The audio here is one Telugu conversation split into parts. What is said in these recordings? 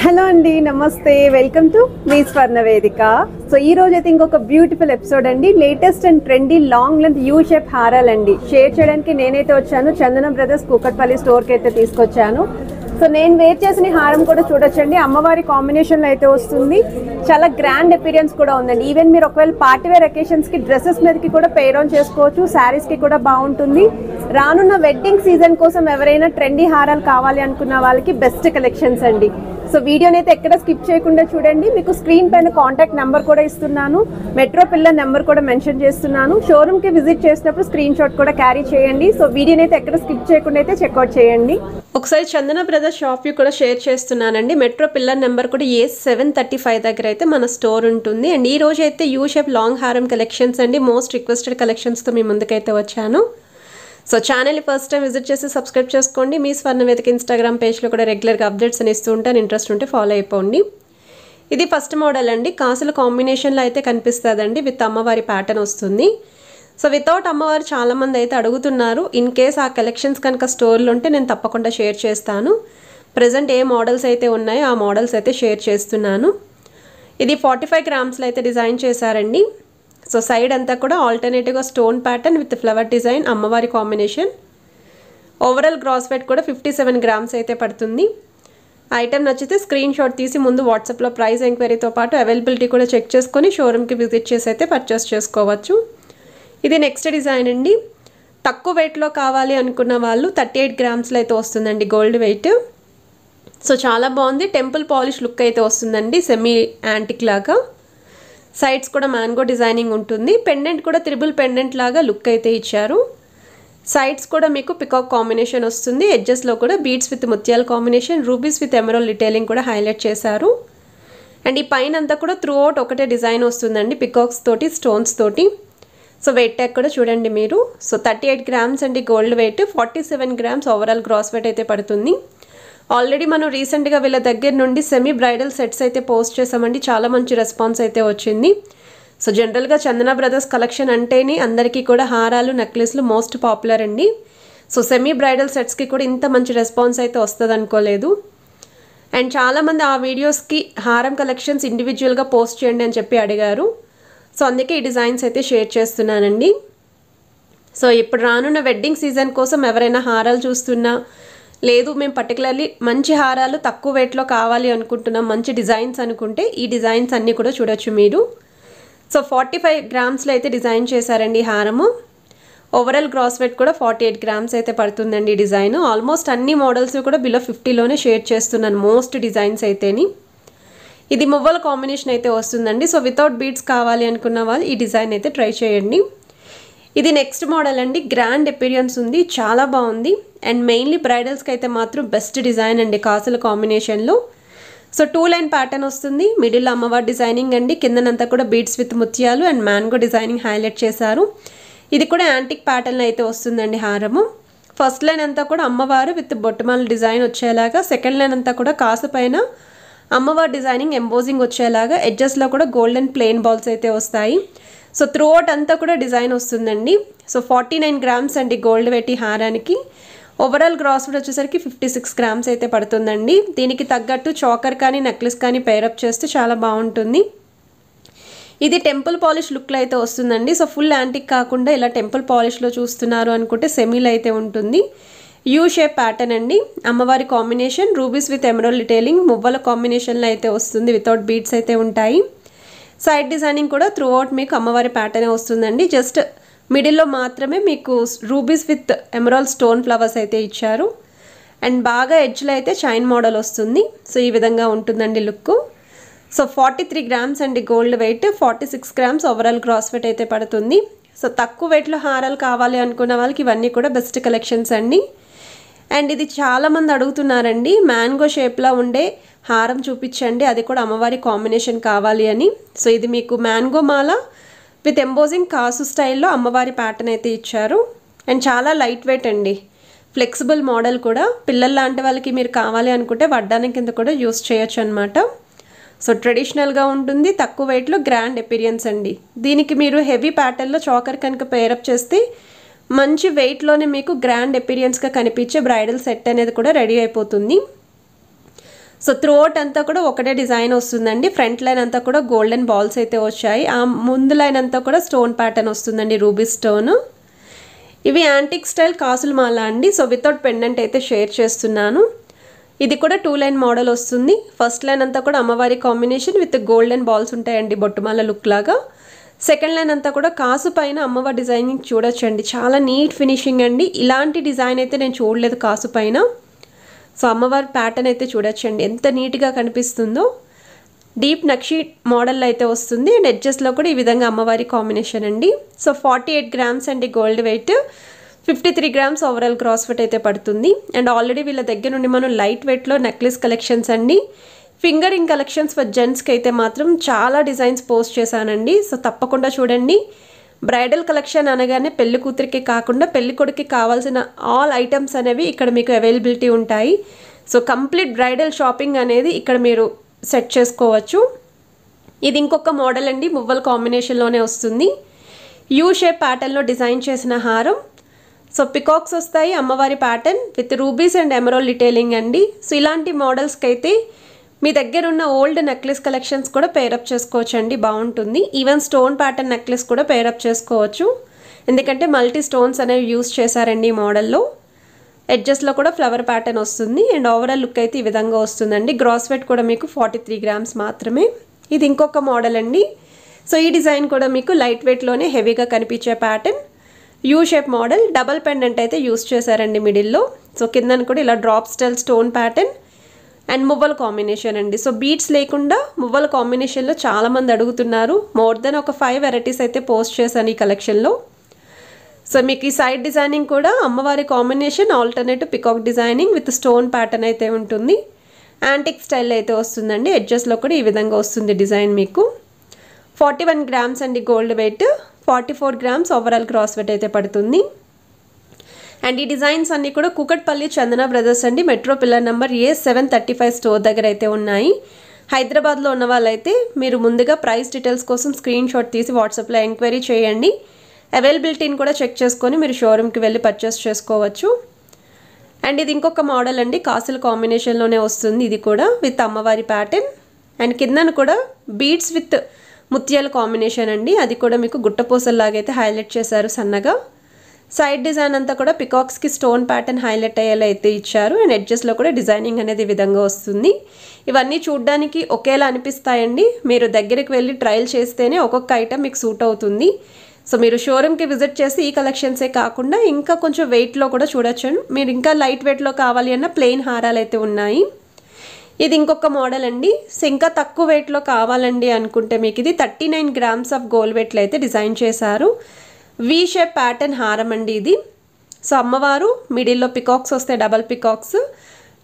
హలో అండి, నమస్తే, వెల్కమ్ టు మీ స్వర్ణ వేదిక. సో ఈ రోజు అయితే ఇంకొక బ్యూటిఫుల్ ఎపిసోడ్ అండి. Latest and trendy long length U shape హారాలండి షేర్ చేయడానికి నేనైతే వచ్చాను. చందన బ్రదర్స్ కూకట్పల్లి స్టోర్కి అయితే తీసుకొచ్చాను. సో నేను వేర్ చేసిన హారం కూడా చూడొచ్చండి. అమ్మవారి కాంబినేషన్లో అయితే వస్తుంది. చాలా గ్రాండ్ అపీరియన్స్ కూడా ఉందండి. ఈవెన్ మీరు ఒకవేళ పార్టీ వేర్ అకేషన్స్కి డ్రెస్సెస్ మీదకి కూడా పెయిర్ ఆన్ చేసుకోవచ్చు. శారీస్కి కూడా బాగుంటుంది. రానున్న వెడ్డింగ్ సీజన్ కోసం ఎవరైనా ట్రెండీ హారాలు కావాలి అనుకున్న వాళ్ళకి బెస్ట్ కలెక్షన్స్ అండి. సో వీడియోని అయితే ఎక్కడ స్కిప్ చేయకుండా చూడండి. మీకు స్క్రీన్ పైన కాంటాక్ట్ నెంబర్ కూడా ఇస్తున్నాను. మెట్రో పిల్లర్ నెంబర్ కూడా మెన్షన్ చేస్తున్నాను. షోరూమ్కి విజిట్ చేసినప్పుడు స్క్రీన్ షాట్ కూడా క్యారీ చేయండి. సో వీడియోని అయితే ఎక్కడ స్కిప్ చేయకుండా అయితే చెక్అవుట్ చేయండి. ఒకసారి చందన బ్రదర్స్ షాప్ కూడా షేర్ చేస్తున్నానండి. మెట్రో పిల్లర్ నెంబర్ కూడా A735 దగ్గర అయితే మన స్టోర్ ఉంటుంది. అండ్ ఈ రోజు అయితే యూ షేప్ లాంగ్ హారం కలెక్షన్స్ అండి. మోస్ట్ రిక్వెస్టెడ్ కలెక్షన్స్తో మీ ముందుకైతే వచ్చాను. సో ఛానల్ని ఫస్ట్ టైం విజిట్ చేసి సబ్స్క్రైబ్ చేసుకోండి. మీ స్వర్ణ వేదిక ఇన్స్టాగ్రామ్ పేజ్లో కూడా రెగ్యులర్గా అప్డేట్స్ అని ఇస్తూ ఉంటాను. ఇంట్రెస్ట్ ఉంటే ఫాలో అయిపోండి. ఇది ఫస్ట్ మోడల్ అండి. కాసుల కాంబినేషన్లో అయితే కనిపిస్తుందండి. విత్ అమ్మవారి ప్యాటర్న్ వస్తుంది. సో వితౌట్ అమ్మవారు చాలామంది అయితే అడుగుతున్నారు. ఇన్ కేస్ ఆ కలెక్షన్స్ కనుక స్టోర్లో ఉంటే నేను తప్పకుండా షేర్ చేస్తాను. ప్రజెంట్ ఏ మోడల్స్ అయితే ఉన్నాయో ఆ మోడల్స్ అయితే షేర్ చేస్తున్నాను. ఇది 45 గ్రామ్స్లో అయితే డిజైన్ చేశారండి. సో సైడ్ అంతా కూడా ఆల్టర్నేటివ్గా stone pattern with flower design అమ్మవారి కాంబినేషన్. ఓవరాల్ గ్రాస్ వెయిట్ కూడా 57 గ్రామ్స్ అయితే పడుతుంది. ఐటెం నచ్చితే స్క్రీన్ షాట్ తీసి ముందు వాట్సాప్లో ప్రైస్ ఎంక్వైరీతో పాటు అవైలబిలిటీ కూడా చెక్ చేసుకొని షోరూమ్కి విజిట్ చేసి అయితే పర్చేస్ చేసుకోవచ్చు. ఇది నెక్స్ట్ డిజైన్ అండి. తక్కువ వెయిట్లో కావాలి అనుకున్న వాళ్ళు 38 గ్రామ్స్లో అయితే వస్తుందండి గోల్డ్ వెయిట్. సో చాలా బాగుంది. టెంపుల్ పాలిష్ లుక్ అయితే వస్తుందండి. సెమీ యాంటిక్ లాగా. సైడ్స్ కూడా మ్యాంగో డిజైనింగ్ ఉంటుంది. పెండెంట్ కూడా త్రిబుల్ పెండెంట్ లాగా లుక్ అయితే ఇచ్చారు. సైడ్స్ కూడా మీకు పికాక్ కాంబినేషన్ వస్తుంది. ఎడ్జెస్లో కూడా బీడ్స్ విత్ ముత్యాల combination, rubies with emerald detailing కూడా హైలైట్ చేశారు. అండ్ ఈ పైన అంతా కూడా త్రూ అవుట్ ఒకటే డిజైన్ వస్తుందండి. పికాక్స్ తోటి, స్టోన్స్ తోటి. సో వెయిట్ ట్యాగ్ కూడా చూడండి మీరు. సో 38 గ్రామ్స్ అండి gold weight. 47 grams overall gross weight అయితే పడుతుంది. ఆల్రెడీ మనం రీసెంట్గా వీళ్ళ దగ్గర నుండి సెమీ బ్రైడల్ సెట్స్ అయితే పోస్ట్ చేసామండి. చాలా మంచి రెస్పాన్స్ అయితే వచ్చింది. సో జనరల్గా చందన బ్రదర్స్ కలెక్షన్ అంటేనే అందరికీ కూడా హారాలు, నెక్లెస్లు మోస్ట్ పాపులర్ అండి. సో సెమీ బ్రైడల్ సెట్స్కి కూడా ఇంత మంచి రెస్పాన్స్ అయితే వస్తుంది అనుకోలేదు. అండ్ చాలామంది ఆ వీడియోస్కి హారం కలెక్షన్స్ ఇండివిజువల్గా పోస్ట్ చేయండి అని చెప్పి అడిగారు. సో అందుకే ఈ డిజైన్స్ అయితే షేర్ చేస్తున్నానండి. సో ఇప్పుడు రానున్న వెడ్డింగ్ సీజన్ కోసం ఎవరైనా హారాలు చూస్తున్నా, లేదు మేము పర్టికులర్లీ మంచి హారాలు తక్కువ వెయిట్లో కావాలి అనుకుంటున్నాం, మంచి డిజైన్స్ అనుకుంటే ఈ డిజైన్స్ అన్నీ కూడా చూడొచ్చు మీరు. సో 45 గ్రామ్స్లో అయితే డిజైన్ చేశారండి హారము. ఓవరాల్ గ్రాస్ వెయిట్ కూడా 48 గ్రామ్స్ అయితే పడుతుందండి డిజైన్. ఆల్మోస్ట్ అన్ని మోడల్స్ కూడా బిలో 50లోనే షేర్ చేస్తున్నాను మోస్ట్ డిజైన్స్ అయితేని. ఇది మువ్వల కాంబినేషన్ అయితే వస్తుందండి. సో వితౌట్ బీడ్స్ కావాలి అనుకున్న వాళ్ళు ఈ డిజైన్ అయితే ట్రై చేయండి. ఇది నెక్స్ట్ మోడల్ అండి. గ్రాండ్ అపీరియన్స్ ఉంది, చాలా బాగుంది. అండ్ మెయిన్లీ బ్రైడల్స్కి అయితే మాత్రం బెస్ట్ డిజైన్ అండి కాసుల కాంబినేషన్లో. సో 2 లైన్ ప్యాటర్న్ వస్తుంది. మిడిల్ అమ్మవారి డిజైనింగ్ అండి. కిందనంతా కూడా బీడ్స్ విత్ ముత్యాలు అండ్ మ్యాంగో డిజైనింగ్ హైలైట్ చేశారు. ఇది కూడా యాంటిక్ ప్యాటర్న్ అయితే వస్తుందండి హారము. ఫస్ట్ లైన్ అంతా కూడా అమ్మవారు విత్ బొట్టమాల డిజైన్ వచ్చేలాగా, సెకండ్ లైన్ అంతా కూడా కాసు పైన అమ్మవారి డిజైనింగ్ ఎంబోజింగ్ వచ్చేలాగా, ఎడ్జెస్లో కూడా గోల్డెన్ ప్లెయిన్ బాల్స్ అయితే వస్తాయి. సో త్రూ అవుట్ అంతా కూడా డిజైన్ వస్తుందండి. సో 49 గ్రామ్స్ అండి గోల్డ్ వెయిట్ హారానికి. ఓవరాల్ గ్రాస్ వెయిట్ వచ్చేసరికి 56 గ్రామ్స్ అయితే పడుతుందండి. దీనికి తగ్గట్టు చాకర్ కానీ నెక్లెస్ కానీ పేరప్ చేస్తే చాలా బాగుంటుంది. ఇది టెంపుల్ పాలిష్ లుక్లో అయితే వస్తుందండి. సో ఫుల్ యాంటిక్ కాకుండా ఇలా టెంపుల్ పాలిష్లో చూస్తున్నారు అనుకుంటే సెమీలో అయితే ఉంటుంది. యూ షేప్ ప్యాటర్న్ అండి. అమ్మవారి combination rubies with emerald detailing మువ్వల కాంబినేషన్లో అయితే వస్తుంది. వితౌట్ బీడ్స్ అయితే ఉంటాయి. సైడ్ డిజైనింగ్ కూడా త్రూ అవుట్ మీకు అమ్మవారి ప్యాటర్నే వస్తుందండి. జస్ట్ మిడిల్లో మాత్రమే మీకు rubies with emerald stone flowers అయితే ఇచ్చారు. అండ్ బాగా ఎడ్జ్లో అయితే చైన్ మోడల్ వస్తుంది. సో ఈ విధంగా ఉంటుందండి లుక్. సో 43 గ్రామ్స్ అండి gold weight. 46 grams overall gross weight అయితే పడుతుంది. సో తక్కువ వెయిట్లో హారాలు కావాలి అనుకున్న వాళ్ళకి ఇవన్నీ కూడా బెస్ట్ కలెక్షన్స్ అండి. అండ్ ఇది చాలామంది అడుగుతున్నారండి, మ్యాంగో షేప్లో ఉండే హారం చూపించండి, అది కూడా అమ్మవారి కాంబినేషన్ కావాలి అని. సో ఇది మీకు మ్యాంగో మాల విత్ ఎంబోజింగ్ కాసు స్టైల్లో అమ్మవారి ప్యాటర్న్ అయితే ఇచ్చారు. అండ్ చాలా లైట్ వెయిట్ అండి, ఫ్లెక్సిబుల్ మోడల్ కూడా. పిల్లల లాంటి వాళ్ళకి మీరు కావాలి అనుకుంటే వడ్డానం కింద కూడా యూస్ చేయొచ్చు అనమాట. సో ట్రెడిషనల్గా ఉంటుంది, తక్కువ వెయిట్లో గ్రాండ్ అపీరియన్స్ అండి. దీనికి మీరు హెవీ ప్యాటర్న్లో చాకర్ కనుక పేరప్ చేస్తే మంచి వెయిట్లోనే మీకు గ్రాండ్ అపీరియన్స్గా కనిపించే బ్రైడల్ సెట్ అనేది కూడా రెడీ అయిపోతుంది. సో త్రూఅవుట్ అంతా కూడా ఒకటే డిజైన్ వస్తుందండి. ఫ్రంట్ లైన్ అంతా కూడా గోల్డెన్ బాల్స్ అయితే వచ్చాయి. ఆ ముందు లైన్ అంతా కూడా స్టోన్ ప్యాటర్న్ వస్తుందండి, రూబీ స్టోన్. ఇవి యాంటిక్ స్టైల్ కాసుల మాల అండి. సో వితౌట్ పెండెంట్ అయితే షేర్ చేస్తున్నాను. ఇది కూడా 2 లైన్ మోడల్ వస్తుంది. ఫస్ట్ లైన్ అంతా కూడా అమ్మవారి కాంబినేషన్ విత్ గోల్డెన్ బాల్స్ ఉంటాయండి, బొట్టుమాల లుక్ లాగా. సెకండ్ లైన్ అంతా కూడా కాసు పైన అమ్మవారి డిజైనింగ్ చూడొచ్చండి, చాలా నీట్ ఫినిషింగ్ అండి. ఇలాంటి డిజైన్ అయితే నేను చూడలేదు కాసు పైన. సో అమ్మవారి ప్యాటర్న్ అయితే చూడొచ్చండి, ఎంత నీట్గా కనిపిస్తుందో. డీప్ నక్షి మోడల్ అయితే వస్తుంది. అండ్ ఎడ్జెస్లో కూడా ఈ విధంగా అమ్మవారి కాంబినేషన్ అండి. సో 48 గ్రామ్స్ అండి gold wait, 53 grams overall cross wait అయితే పడుతుంది. అండ్ ఆల్రెడీ వీళ్ళ దగ్గర నుండి మనం లైట్ వెయిట్లో నెక్లెస్ కలెక్షన్స్ అండి, ఫింగరింగ్ కలెక్షన్స్ ఫర్ జెంట్స్కి అయితే మాత్రం చాలా డిజైన్స్ పోస్ట్ చేశానండి. సో తప్పకుండా చూడండి. బ్రైడల్ కలెక్షన్ అనగానే పెళ్లి కూతురికి కాకుండా పెళ్లి కొడుకుకి కావాల్సిన ఆల్ ఐటమ్స్ అనేవి ఇక్కడ మీకు అవైలబిలిటీ ఉంటాయి. సో కంప్లీట్ బ్రైడల్ షాపింగ్ అనేది ఇక్కడ మీరు సెట్ చేసుకోవచ్చు. ఇది ఇంకొక మోడల్ అండి, మువ్వల కాంబినేషన్లోనే వస్తుంది. యూ షేప్ ప్యాటర్న్లో డిజైన్ చేసిన హారం. సో పికాక్స్ వస్తాయి, అమ్మవారి pattern with rubies and emerald detailing అండి. సో ఇలాంటి మోడల్స్కి అయితే మీ దగ్గర ఉన్న ఓల్డ్ నెక్లెస్ కలెక్షన్స్ కూడా పేరప్ చేసుకోవచ్చు అండి, బాగుంటుంది. ఈవెన్ స్టోన్ ప్యాటర్న్ నెక్లెస్ కూడా పేరప్ చేసుకోవచ్చు, ఎందుకంటే మల్టీ స్టోన్స్ అనేవి యూస్ చేశారండి ఈ మోడల్లో. ఎడ్జెస్లో కూడా ఫ్లవర్ ప్యాటర్న్ వస్తుంది. అండ్ ఓవరాల్ లుక్ అయితే ఈ విధంగా వస్తుందండి. గ్రాస్ వెయిట్ కూడా మీకు 43 గ్రామ్స్ మాత్రమే. ఇది ఇంకొక మోడల్ అండి. సో ఈ డిజైన్ కూడా మీకు లైట్ వెయిట్లోనే హెవీగా కనిపించే pattern, U shape model. Double pendant అయితే యూస్ చేశారండి మిడిల్లో. సో కిందన కూడా ఇలా drop style stone pattern and మువ్వల కాంబినేషన్ అండి. సో బీట్స్ లేకుండా మువ్వల కాంబినేషన్లో చాలామంది అడుగుతున్నారు. మోర్ దెన్ ఒక 5 వెరైటీస్ అయితే పోస్ట్ చేశాను ఈ కలెక్షన్లో. సో మీకు ఈ సైడ్ డిజైనింగ్ కూడా అమ్మవారి combination, alternative peacock designing with stone pattern అయితే ఉంటుంది. యాంటిక్ స్టైల్ అయితే వస్తుందండి. ఎడ్జెస్లో కూడా ఈ విధంగా వస్తుంది డిజైన్ మీకు. 41 గ్రామ్స్ అండి gold wait, 44 grams overall cross wait అయితే పడుతుంది. అండ్ ఈ డిజైన్స్ అన్నీ కూడా కూకట్పల్లి చందన బ్రదర్స్ అండి, metro pillar number A735 store దగ్గర అయితే ఉన్నాయి. హైదరాబాద్లో ఉన్న వాళ్ళైతే మీరు ముందుగా ప్రైస్ డీటెయిల్స్ కోసం స్క్రీన్ షాట్ తీసి వాట్సాప్లో ఎంక్వైరీ చేయండి. అవైలబిలిటీని కూడా చెక్ చేసుకొని మీరు షోరూమ్కి వెళ్ళి పర్చేస్ చేసుకోవచ్చు. అండ్ ఇది ఇంకొక మోడల్ అండి, కాసుల కాంబినేషన్లోనే వస్తుంది. ఇది కూడా విత్ అమ్మవారి ప్యాటర్న్ అండ్ కిందన కూడా బీడ్స్ విత్ ముత్యాల కాంబినేషన్ అండి. అది కూడా మీకు గుట్టపూసల్లాగా అయితే హైలైట్ చేశారు సన్నగా. సైడ్ డిజైన్ అంతా కూడా పికాక్స్కి స్టోన్ ప్యాటర్న్ హైలైట్ అయ్యేలా అయితే ఇచ్చారు. అండ్ ఎడ్జెస్లో కూడా డిజైనింగ్ అనేది ఈ విధంగా వస్తుంది. ఇవన్నీ చూడడానికి ఒకేలా అనిపిస్తాయండి, మీరు దగ్గరికి వెళ్ళి ట్రయల్ చేస్తేనే ఒక్కొక్క ఐటమ్ మీకు సూట్ అవుతుంది. సో మీరు షోరూమ్కి విజిట్ చేసి ఈ కలెక్షన్సే కాకుండా ఇంకా కొంచెం వెయిట్లో కూడా చూడొచ్చు. మీరు ఇంకా లైట్ వెయిట్లో కావాలి అన్న ప్లెయిన్ హారాలు అయితే ఉన్నాయి. ఇది ఇంకొక మోడల్ అండి. సో ఇంకా తక్కువ వెయిట్లో కావాలండి అనుకుంటే మీకు ఇది 39 గ్రామ్స్ ఆఫ్ గోల్డ్ వెయిట్లో అయితే డిజైన్ చేశారు. వీ షేప్ ప్యాటర్న్ హారం అండి ఇది. సో అమ్మవారు మిడిల్లో పికాక్స్ వస్తాయి, డబల్ పికాక్స్,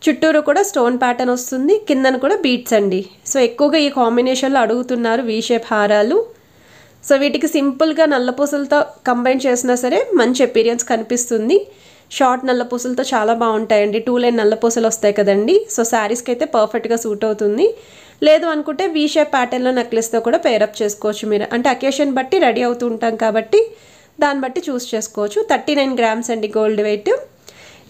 చుట్టూరు కూడా స్టోన్ ప్యాటర్న్ వస్తుంది, కిందన కూడా బీట్స్ అండి. సో ఎక్కువగా ఈ కాంబినేషన్లో అడుగుతున్నారు వీ షేప్ హారాలు. సో వీటికి సింపుల్గా నల్లపూసలతో కంబైన్ చేసినా సరే మంచి అపీరియన్స్ కనిపిస్తుంది. షార్ట్ నల్లపూసలతో చాలా బాగుంటాయండి, 2 లైన్ నల్లపూసలు వస్తాయి కదండి. సో శారీస్కి అయితే పర్ఫెక్ట్గా సూట్ అవుతుంది. లేదు అనుకుంటే వీ షేప్ ప్యాటర్న్లో నెక్లెస్తో కూడా పేరప్ చేసుకోవచ్చు మీరు, అంటే అకేషన్ బట్టి రెడీ అవుతూ ఉంటాం కాబట్టి దాన్ని బట్టి చూస్ చేసుకోవచ్చు. 39 గ్రామ్స్ అండి గోల్డ్ వెయిట్.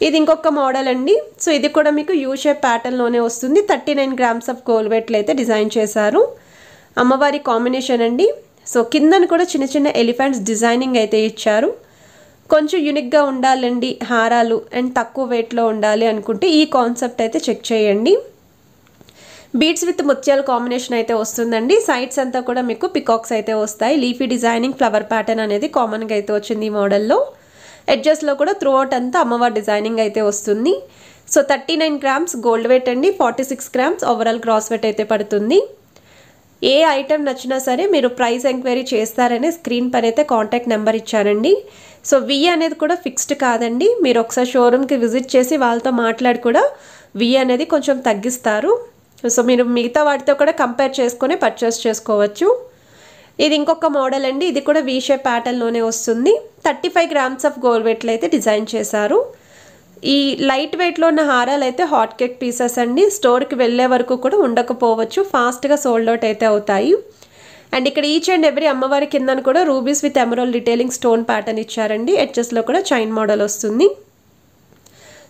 ఇది ఇంకొక మోడల్ అండి. సో ఇది కూడా మీకు యూ షేప్ ప్యాటర్న్లోనే వస్తుంది. 39 గ్రామ్స్ ఆఫ్ గోల్డ్ వెయిట్లో అయితే డిజైన్ చేశారు. అమ్మవారి కాంబినేషన్ అండి. సో కిందన కూడా చిన్న చిన్న ఎలిఫెంట్స్ డిజైనింగ్ అయితే ఇచ్చారు. కొంచెం యూనిక్గా ఉండాలండి హారాలు అండ్ తక్కువ వెయిట్లో ఉండాలి అనుకుంటే ఈ కాన్సెప్ట్ అయితే చెక్ చేయండి. బీడ్స్ విత్ ముత్యాల కాంబినేషన్ అయితే వస్తుందండి. సైడ్స్ అంతా కూడా మీకు పికాక్స్ అయితే వస్తాయి. లీఫీ డిజైనింగ్ ఫ్లవర్ ప్యాటర్న్ అనేది కామన్గా అయితే వచ్చింది ఈ మోడల్లో. ఎడ్జెస్లో కూడా త్రూఅవుట్ అంతా అమ్మవారి డిజైనింగ్ అయితే వస్తుంది. సో 39 గ్రామ్స్ గోల్డ్ వెయిట్ అండి, 46 గ్రామ్స్ ఓవరాల్ క్రాస్ వెయిట్ అయితే పడుతుంది. ఏ ఐటెం నచ్చినా సరే మీరు ప్రైస్ ఎంక్వైరీ చేస్తారనే స్క్రీన్ పైన అయితే కాంటాక్ట్ నెంబర్ ఇచ్చానండి. సో వి అనేది కూడా ఫిక్స్డ్ కాదండి, మీరు ఒకసారి షోరూమ్కి విజిట్ చేసి వాళ్ళతో మాట్లాడి కూడా వి అనేది కొంచెం తగ్గిస్తారు. సో మీరు మిగతా వాటితో కూడా కంపేర్ చేసుకొని పర్చేస్ చేసుకోవచ్చు. ఇది ఇంకొక మోడల్ అండి. ఇది కూడా వీ షేప్ ప్యాటర్న్లోనే వస్తుంది. 35 గ్రామ్స్ ఆఫ్ గోల్డ్ వెయిట్లో అయితే డిజైన్ చేశారు. ఈ లైట్ వెయిట్లో ఉన్న హారాలు అయితే హాట్ కేక్ పీసెస్ అండి, స్టోర్కి వెళ్ళే వరకు కూడా ఉండకపోవచ్చు, ఫాస్ట్గా సోల్డ్ అవుట్ అయితే అవుతాయి. అండ్ ఇక్కడ ఈచ్ అండ్ ఎవ్రీ అమ్మవారి కిందను కూడా rubies with emerald detailing stone pattern ఇచ్చారండి. ఎడ్జెస్లో కూడా చైన్ మోడల్ వస్తుంది.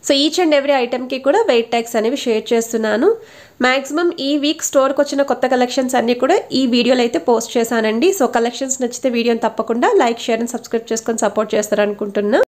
సో ఈచ్ అండ్ ఎవ్రీ ఐటెంకి కూడా వెయిట్ ట్యాగ్స్ అనేవి షేర్ చేస్తున్నాను. మ్యాక్సిమం ఈ వీక్ స్టోర్కి వచ్చిన కొత్త కలెక్షన్స్ అన్నీ కూడా ఈ వీడియోలో అయితే పోస్ట్ చేశానండి. సో కలెక్షన్స్ నచ్చితే వీడియోని తప్పకుండా లైక్, షేర్ అండ్ సబ్స్క్రైబ్ చేసుకొని సపోర్ట్ చేస్తారనుకుంటున్నా.